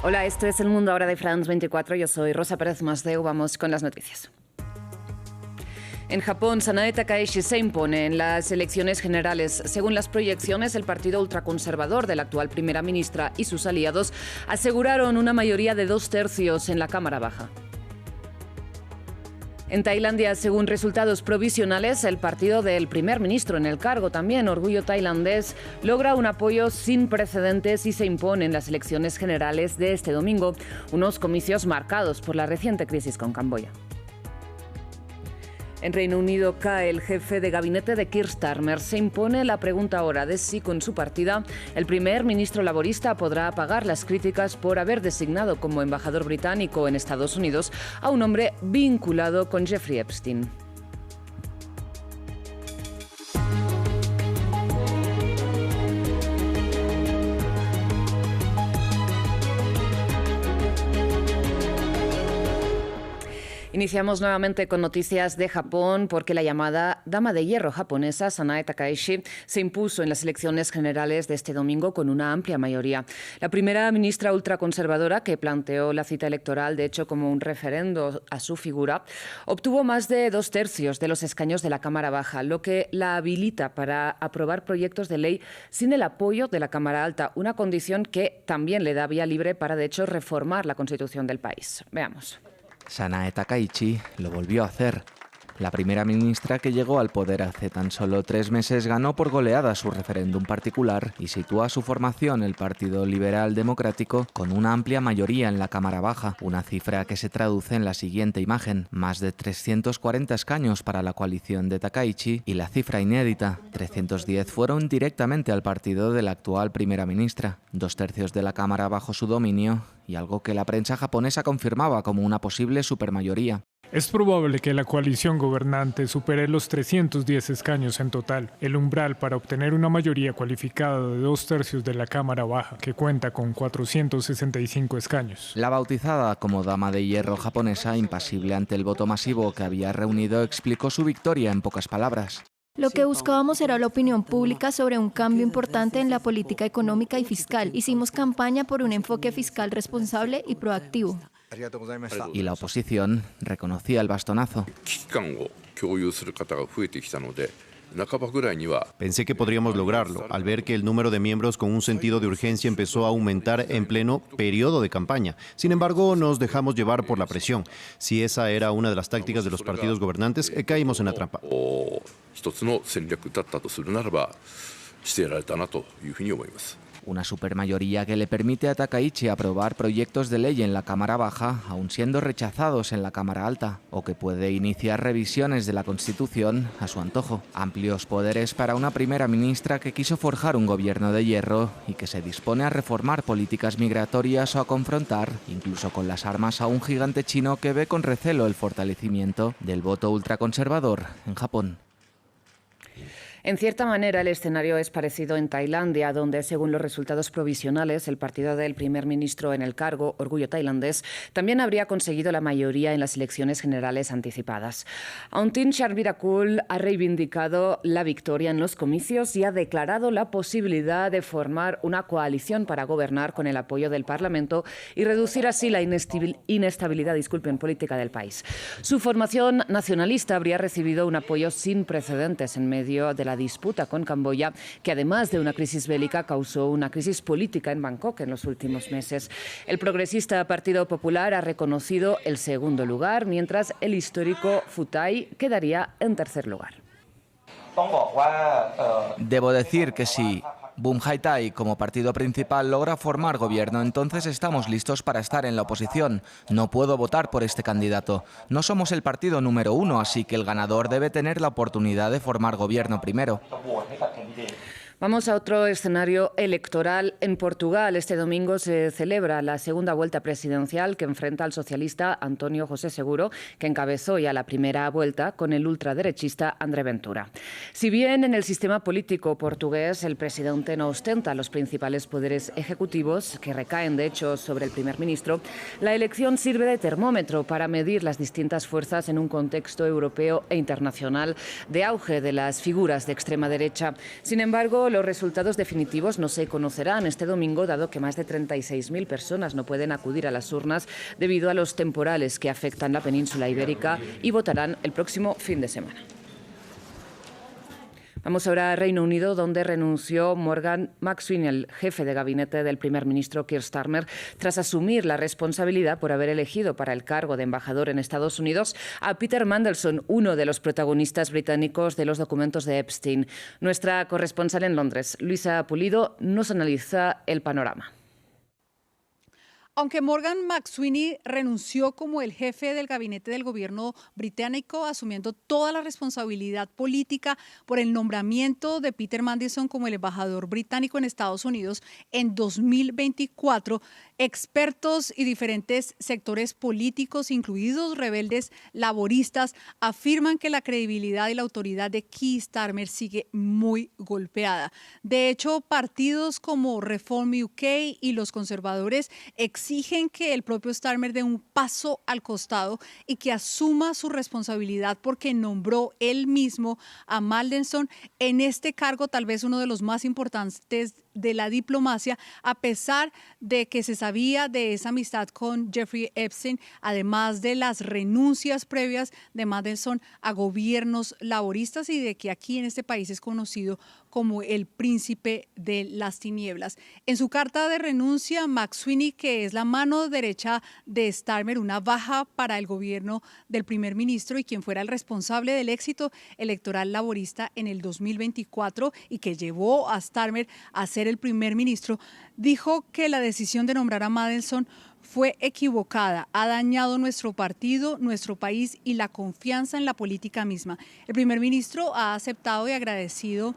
Hola, esto es El Mundo ahora de France 24. Yo soy Rosa Pérez Masdeu. Vamos con las noticias. En Japón, Sanae Takaichi se impone en las elecciones generales. Según las proyecciones, el partido ultraconservador de la actual primera ministra y sus aliados aseguraron una mayoría de 2/3 en la Cámara Baja. En Tailandia, según resultados provisionales, el partido del primer ministro en el cargo, también Orgullo Tailandés, logra un apoyo sin precedentes y se impone en las elecciones generales de este domingo, unos comicios marcados por la reciente crisis con Camboya. En Reino Unido cae el jefe de gabinete de Keir Starmer. Se impone la pregunta ahora de si con su partida el primer ministro laborista podrá apagar las críticas por haber designado como embajador británico en Estados Unidos a un hombre vinculado con Jeffrey Epstein. Iniciamos nuevamente con noticias de Japón porque la llamada Dama de Hierro japonesa, Sanae Takaichi, se impuso en las elecciones generales de este domingo con una amplia mayoría. La primera ministra ultraconservadora, que planteó la cita electoral, de hecho, como un referendo a su figura, obtuvo más de 2/3 de los escaños de la Cámara Baja, lo que la habilita para aprobar proyectos de ley sin el apoyo de la Cámara Alta, una condición que también le da vía libre para, de hecho, reformar la Constitución del país. Veamos. Sanae Takaichi lo volvió a hacer. La primera ministra que llegó al poder hace tan solo 3 meses ganó por goleada su referéndum particular y sitúa a su formación, el Partido Liberal Democrático, con una amplia mayoría en la Cámara Baja, una cifra que se traduce en la siguiente imagen: más de 340 escaños para la coalición de Takaichi y la cifra inédita, 310 fueron directamente al partido de la actual primera ministra, 2/3 de la Cámara bajo su dominio y algo que la prensa japonesa confirmaba como una posible supermayoría. Es probable que la coalición gobernante supere los 310 escaños en total, el umbral para obtener una mayoría cualificada de 2/3 de la Cámara Baja, que cuenta con 465 escaños. La bautizada como Dama de Hierro japonesa, impasible ante el voto masivo que había reunido, explicó su victoria en pocas palabras. Lo que buscábamos era la opinión pública sobre un cambio importante en la política económica y fiscal. Hicimos campaña por un enfoque fiscal responsable y proactivo. Y la oposición reconocía el bastonazo. Pensé que podríamos lograrlo, al ver que el número de miembros con un sentido de urgencia empezó a aumentar en pleno periodo de campaña. Sin embargo, nos dejamos llevar por la presión. Si esa era una de las tácticas de los partidos gobernantes, caímos en la trampa. Una supermayoría que le permite a Takaichi aprobar proyectos de ley en la Cámara Baja, aun siendo rechazados en la Cámara Alta, o que puede iniciar revisiones de la Constitución a su antojo. Amplios poderes para una primera ministra que quiso forjar un gobierno de hierro y que se dispone a reformar políticas migratorias o a confrontar, incluso con las armas, a un gigante chino que ve con recelo el fortalecimiento del voto ultraconservador en Japón. En cierta manera, el escenario es parecido en Tailandia, donde, según los resultados provisionales, el partido del primer ministro en el cargo, Orgullo Tailandés, también habría conseguido la mayoría en las elecciones generales anticipadas. Auntin Charnvirakul ha reivindicado la victoria en los comicios y ha declarado la posibilidad de formar una coalición para gobernar con el apoyo del Parlamento y reducir así la inestabilidad política del país. Su formación nacionalista habría recibido un apoyo sin precedentes en medio de la disputa con Camboya, que además de una crisis bélica causó una crisis política en Bangkok en los últimos meses. El progresista Partido Popular ha reconocido el segundo lugar, mientras el histórico Pheu quedaría en tercer lugar. Debo decir que si Bumhaitai como partido principal logra formar gobierno, entonces estamos listos para estar en la oposición. No puedo votar por este candidato. No somos el partido número 1, así que el ganador debe tener la oportunidad de formar gobierno primero. Vamos a otro escenario electoral. En Portugal, este domingo se celebra la segunda vuelta presidencial que enfrenta al socialista António José Seguro, que encabezó ya la primera vuelta con el ultraderechista André Ventura. Si bien en el sistema político portugués el presidente no ostenta los principales poderes ejecutivos, que recaen de hecho sobre el primer ministro, la elección sirve de termómetro para medir las distintas fuerzas en un contexto europeo e internacional de auge de las figuras de extrema derecha. Sin embargo, los resultados definitivos no se conocerán este domingo, dado que más de 36.000 personas no pueden acudir a las urnas debido a los temporales que afectan la península ibérica y votarán el próximo fin de semana. Vamos ahora a Reino Unido, donde renunció Morgan McSweeney, el jefe de gabinete del primer ministro Keir Starmer, tras asumir la responsabilidad por haber elegido para el cargo de embajador en Estados Unidos a Peter Mandelson, uno de los protagonistas británicos de los documentos de Epstein. Nuestra corresponsal en Londres, Luisa Pulido, nos analiza el panorama. Aunque Morgan McSweeney renunció como el jefe del gabinete del gobierno británico, asumiendo toda la responsabilidad política por el nombramiento de Peter Mandelson como el embajador británico en Estados Unidos en 2024, expertos y diferentes sectores políticos, incluidos rebeldes laboristas, afirman que la credibilidad y la autoridad de Keir Starmer sigue muy golpeada. De hecho, partidos como Reform UK y los conservadores exigen que el propio Starmer dé un paso al costado y que asuma su responsabilidad porque nombró él mismo a Mandelson en este cargo, tal vez uno de los más importantes de la diplomacia, a pesar de que se sabía de esa amistad con Jeffrey Epstein, además de las renuncias previas de Mandelson a gobiernos laboristas y de que aquí en este país es conocido como el príncipe de las tinieblas. En su carta de renuncia, McSweeney, que es la mano derecha de Starmer, una baja para el gobierno del primer ministro y quien fuera el responsable del éxito electoral laborista en el 2024 y que llevó a Starmer a ser el primer ministro, dijo que la decisión de nombrar a Mandelson fue equivocada, ha dañado nuestro partido, nuestro país y la confianza en la política misma. El primer ministro ha aceptado y agradecido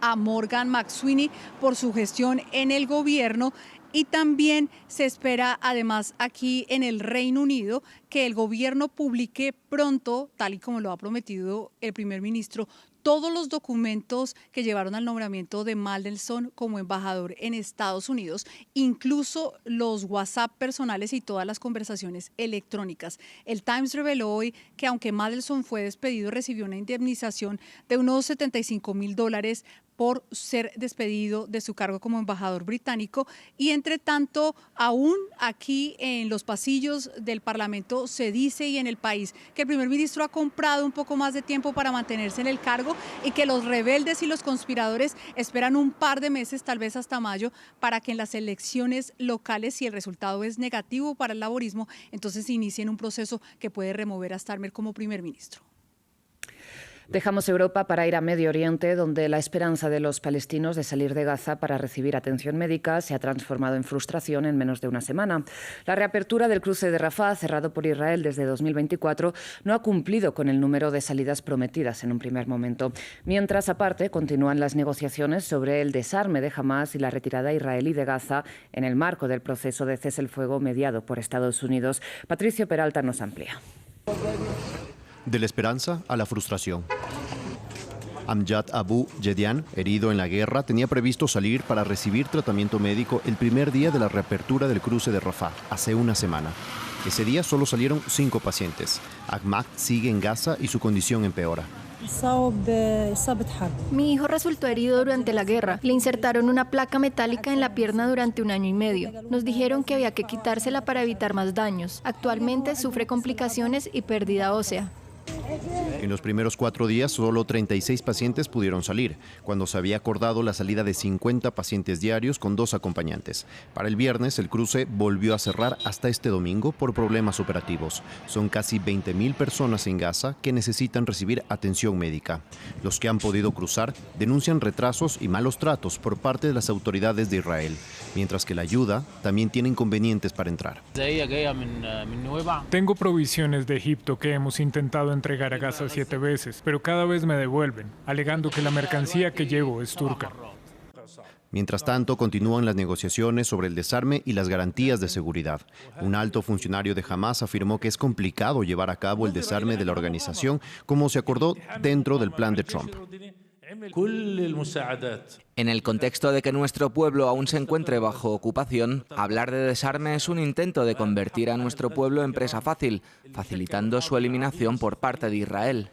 a Morgan McSweeney por su gestión en el gobierno. Y también se espera, además, aquí en el Reino Unido, que el gobierno publique pronto, tal y como lo ha prometido el primer ministro, todos los documentos que llevaron al nombramiento de Mandelson como embajador en Estados Unidos, incluso los WhatsApp personales y todas las conversaciones electrónicas. El Times reveló hoy que aunque Mandelson fue despedido, recibió una indemnización de unos $75,000 por ser despedido de su cargo como embajador británico. Y entre tanto, aún aquí en los pasillos del Parlamento se dice, y en el país, que el primer ministro ha comprado un poco más de tiempo para mantenerse en el cargo y que los rebeldes y los conspiradores esperan un par de meses, tal vez hasta mayo, para que en las elecciones locales, si el resultado es negativo para el laborismo, entonces inicien un proceso que puede remover a Starmer como primer ministro. Dejamos Europa para ir a Medio Oriente, donde la esperanza de los palestinos de salir de Gaza para recibir atención médica se ha transformado en frustración en menos de una semana. La reapertura del cruce de Rafah, cerrado por Israel desde 2024, no ha cumplido con el número de salidas prometidas en un primer momento. Mientras, aparte, continúan las negociaciones sobre el desarme de Hamás y la retirada israelí de Gaza en el marco del proceso de cese el fuego mediado por Estados Unidos. Patricio Peralta nos amplía. De la esperanza a la frustración. Amjad Abu Jedian, herido en la guerra, tenía previsto salir para recibir tratamiento médico el primer día de la reapertura del cruce de Rafah, hace una semana. Ese día solo salieron 5 pacientes. Ahmad sigue en Gaza y su condición empeora. Mi hijo resultó herido durante la guerra. Le insertaron una placa metálica en la pierna durante 1 año y medio. Nos dijeron que había que quitársela para evitar más daños. Actualmente sufre complicaciones y pérdida ósea. En los primeros 4 días, solo 36 pacientes pudieron salir, cuando se había acordado la salida de 50 pacientes diarios con 2 acompañantes. Para el viernes, el cruce volvió a cerrar hasta este domingo por problemas operativos. Son casi 20.000 personas en Gaza que necesitan recibir atención médica. Los que han podido cruzar denuncian retrasos y malos tratos por parte de las autoridades de Israel, mientras que la ayuda también tiene inconvenientes para entrar. Tengo provisiones de Egipto que hemos intentado entregar a Gaza 7 veces, pero cada vez me devuelven, alegando que la mercancía que llevo es turca. Mientras tanto, continúan las negociaciones sobre el desarme y las garantías de seguridad. Un alto funcionario de Hamás afirmó que es complicado llevar a cabo el desarme de la organización, como se acordó dentro del plan de Trump. En el contexto de que nuestro pueblo aún se encuentre bajo ocupación, hablar de desarme es un intento de convertir a nuestro pueblo en presa fácil, facilitando su eliminación por parte de Israel.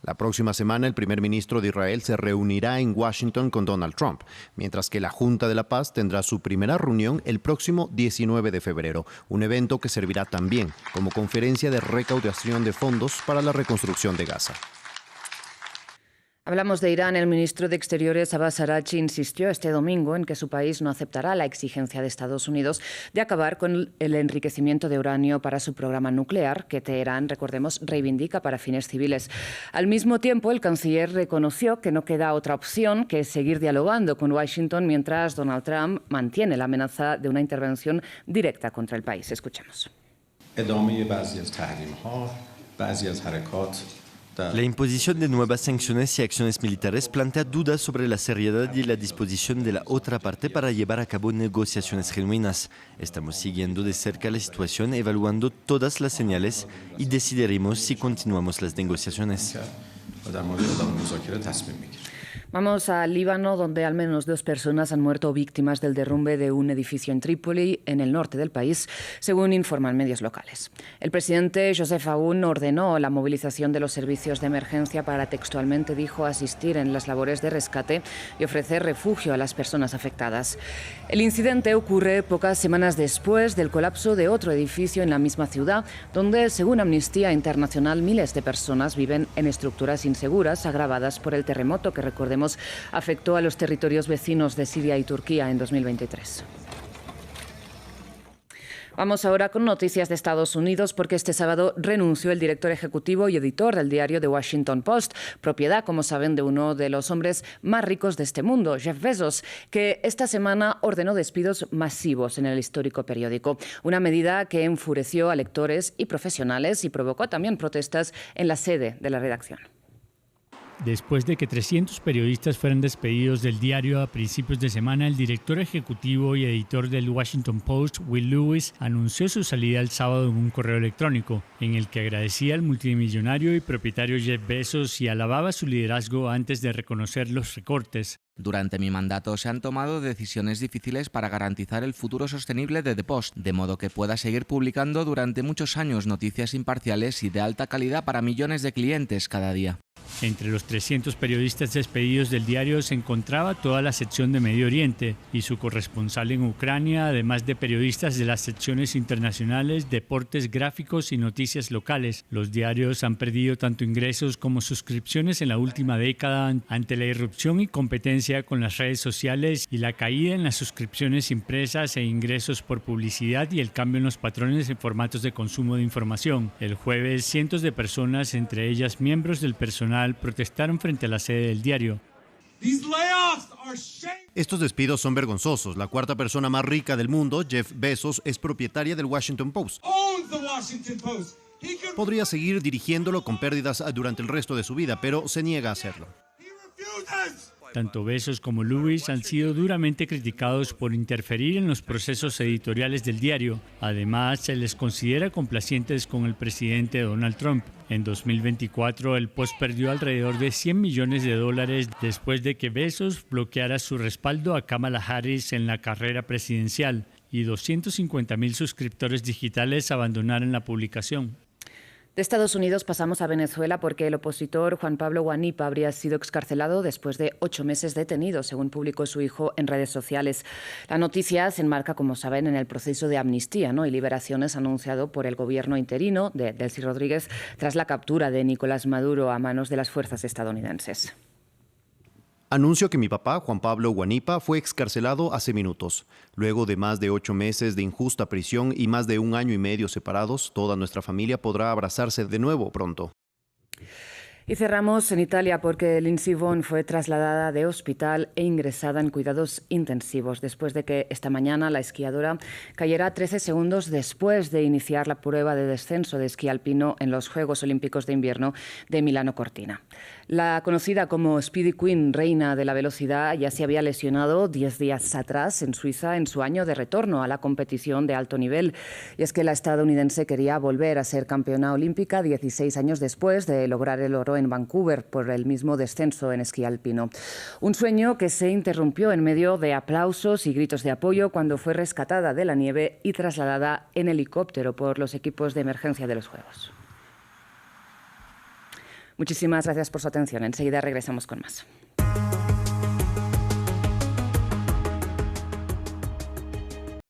La próxima semana el primer ministro de Israel se reunirá en Washington con Donald Trump, mientras que la Junta de la Paz tendrá su primera reunión el próximo 19 de febrero, un evento que servirá también como conferencia de recaudación de fondos para la reconstrucción de Gaza. Hablamos de Irán. El ministro de Exteriores, Abbas Araghchi, insistió este domingo en que su país no aceptará la exigencia de Estados Unidos de acabar con el enriquecimiento de uranio para su programa nuclear, que Teherán, recordemos, reivindica para fines civiles. Al mismo tiempo, el canciller reconoció que no queda otra opción que seguir dialogando con Washington mientras Donald Trump mantiene la amenaza de una intervención directa contra el país. Escuchemos. La imposición de nuevas sanciones y acciones militares plantea dudas sobre la seriedad y la disposición de la otra parte para llevar a cabo negociaciones genuinas. Estamos siguiendo de cerca la situación, evaluando todas las señales y decidiremos si continuamos las negociaciones. Vamos al Líbano, donde al menos 2 personas han muerto víctimas del derrumbe de un edificio en Trípoli, en el norte del país, según informan medios locales. El presidente Joseph Aoun ordenó la movilización de los servicios de emergencia para, textualmente dijo, asistir en las labores de rescate y ofrecer refugio a las personas afectadas. El incidente ocurre pocas semanas después del colapso de otro edificio en la misma ciudad, donde, según Amnistía Internacional, miles de personas viven en estructuras inseguras agravadas por el terremoto que, recordemos, afectó a los territorios vecinos de Siria y Turquía en 2023. Vamos ahora con noticias de Estados Unidos, porque este sábado renunció el director ejecutivo y editor del diario The Washington Post, propiedad, como saben, de uno de los hombres más ricos de este mundo, Jeff Bezos, que esta semana ordenó despidos masivos en el histórico periódico. Una medida que enfureció a lectores y profesionales y provocó también protestas en la sede de la redacción. Después de que 300 periodistas fueran despedidos del diario a principios de semana, el director ejecutivo y editor del Washington Post, Will Lewis, anunció su salida el sábado en un correo electrónico, en el que agradecía al multimillonario y propietario Jeff Bezos y alababa su liderazgo antes de reconocer los recortes. Durante mi mandato se han tomado decisiones difíciles para garantizar el futuro sostenible de The Post, de modo que pueda seguir publicando durante muchos años noticias imparciales y de alta calidad para millones de clientes cada día. Entre los 300 periodistas despedidos del diario se encontraba toda la sección de Medio Oriente y su corresponsal en Ucrania, además de periodistas de las secciones internacionales, deportes, gráficos y noticias locales. Los diarios han perdido tanto ingresos como suscripciones en la última década ante la irrupción y competencia con las redes sociales y la caída en las suscripciones impresas e ingresos por publicidad y el cambio en los patrones en formatos de consumo de información. El jueves, cientos de personas, entre ellas miembros del personal, protestaron frente a la sede del diario. Estos despidos son vergonzosos. La cuarta persona más rica del mundo, Jeff Bezos, es propietaria del Washington Post. Podría seguir dirigiéndolo con pérdidas durante el resto de su vida, pero se niega a hacerlo. Tanto Bezos como Lewis han sido duramente criticados por interferir en los procesos editoriales del diario. Además, se les considera complacientes con el presidente Donald Trump. En 2024, el Post perdió alrededor de $100 millones después de que Bezos bloqueara su respaldo a Kamala Harris en la carrera presidencial y 250,000 suscriptores digitales abandonaron la publicación. De Estados Unidos pasamos a Venezuela, porque el opositor Juan Pablo Guanipa habría sido excarcelado después de 8 meses detenido, según publicó su hijo en redes sociales. La noticia se enmarca, como saben, en el proceso de amnistía y liberaciones anunciado por el gobierno interino de Delcy Rodríguez tras la captura de Nicolás Maduro a manos de las fuerzas estadounidenses. Anuncio que mi papá, Juan Pablo Guanipa, fue excarcelado hace minutos. Luego de más de 8 meses de injusta prisión y más de 1 año y medio separados, toda nuestra familia podrá abrazarse de nuevo pronto. Y cerramos en Italia, porque Lindsey Vonn fue trasladada de hospital e ingresada en cuidados intensivos después de que esta mañana la esquiadora cayera 13 segundos después de iniciar la prueba de descenso de esquí alpino en los Juegos Olímpicos de Invierno de Milano Cortina. La conocida como Speedy Queen, reina de la velocidad, ya se había lesionado 10 días atrás en Suiza en su año de retorno a la competición de alto nivel. Y es que la estadounidense quería volver a ser campeona olímpica 16 años después de lograr el oro en Vancouver por el mismo descenso en esquí alpino. Un sueño que se interrumpió en medio de aplausos y gritos de apoyo cuando fue rescatada de la nieve y trasladada en helicóptero por los equipos de emergencia de los Juegos. Muchísimas gracias por su atención. Enseguida regresamos con más.